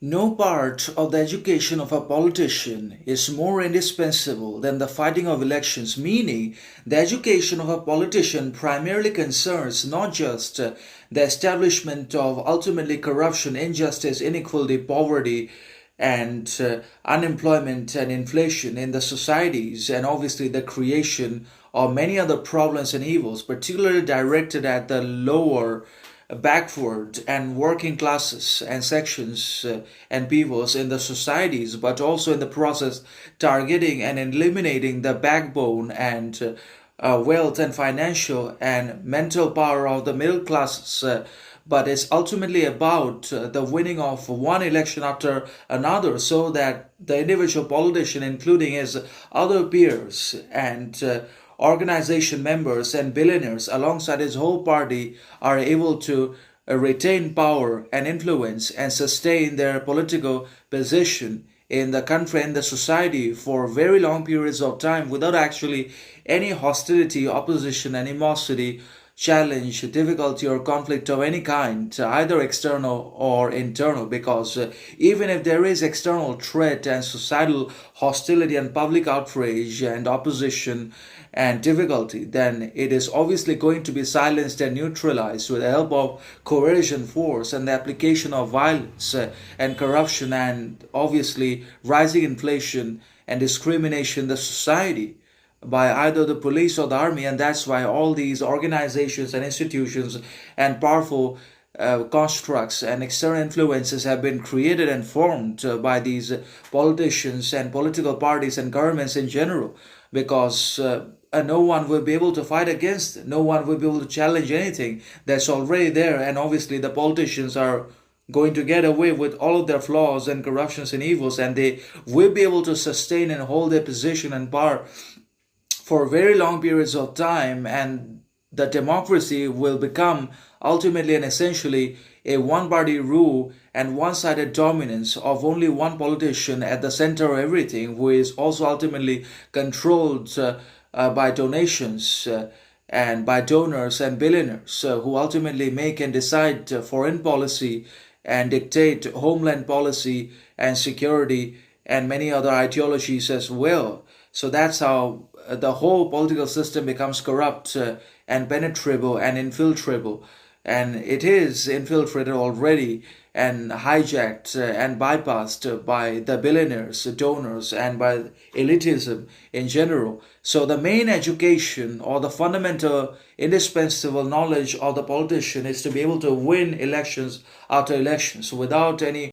No part of the education of a politician is more indispensable than the fighting of elections, meaning the education of a politician primarily concerns not just the establishment of ultimately corruption, injustice, inequality, poverty, and unemployment and inflation in the societies, and obviously the creation of many other problems and evils, particularly directed at the lower backward and working classes and sections and peoples in the societies, but also in the process targeting and eliminating the backbone and wealth and financial and mental power of the middle classes. But it's ultimately about the winning of one election after another, so that the individual politician, including his other peers and organization members and billionaires alongside his whole party, are able to retain power and influence and sustain their political position in the country and the society for very long periods of time without actually any hostility, opposition, animosity, challenge, difficulty, or conflict of any kind, either external or internal. Because even if there is external threat and societal hostility and public outrage and opposition and difficulty, then it is obviously going to be silenced and neutralized with the help of coercion force and the application of violence and corruption and obviously rising inflation and discrimination in the society by either the police or the army. And that's why all these organizations and institutions and powerful constructs and external influences have been created and formed by these politicians and political parties and governments in general, because no one will be able to fight against it. No one will be able to challenge anything that's already there. And obviously the politicians are going to get away with all of their flaws and corruptions and evils, and they will be able to sustain and hold their position and power for very long periods of time. And the democracy will become ultimately and essentially a one-party rule and one-sided dominance of only one politician at the center of everything, who is also ultimately controlled by donations and by donors and billionaires, who ultimately make and decide foreign policy and dictate homeland policy and security and many other ideologies as well. So that's how the whole political system becomes corrupt and penetrable and infiltrable. And it is infiltrated already and hijacked and bypassed by the billionaires, donors, and by elitism in general. So the main education or the fundamental indispensable knowledge of the politician is to be able to win elections after elections without any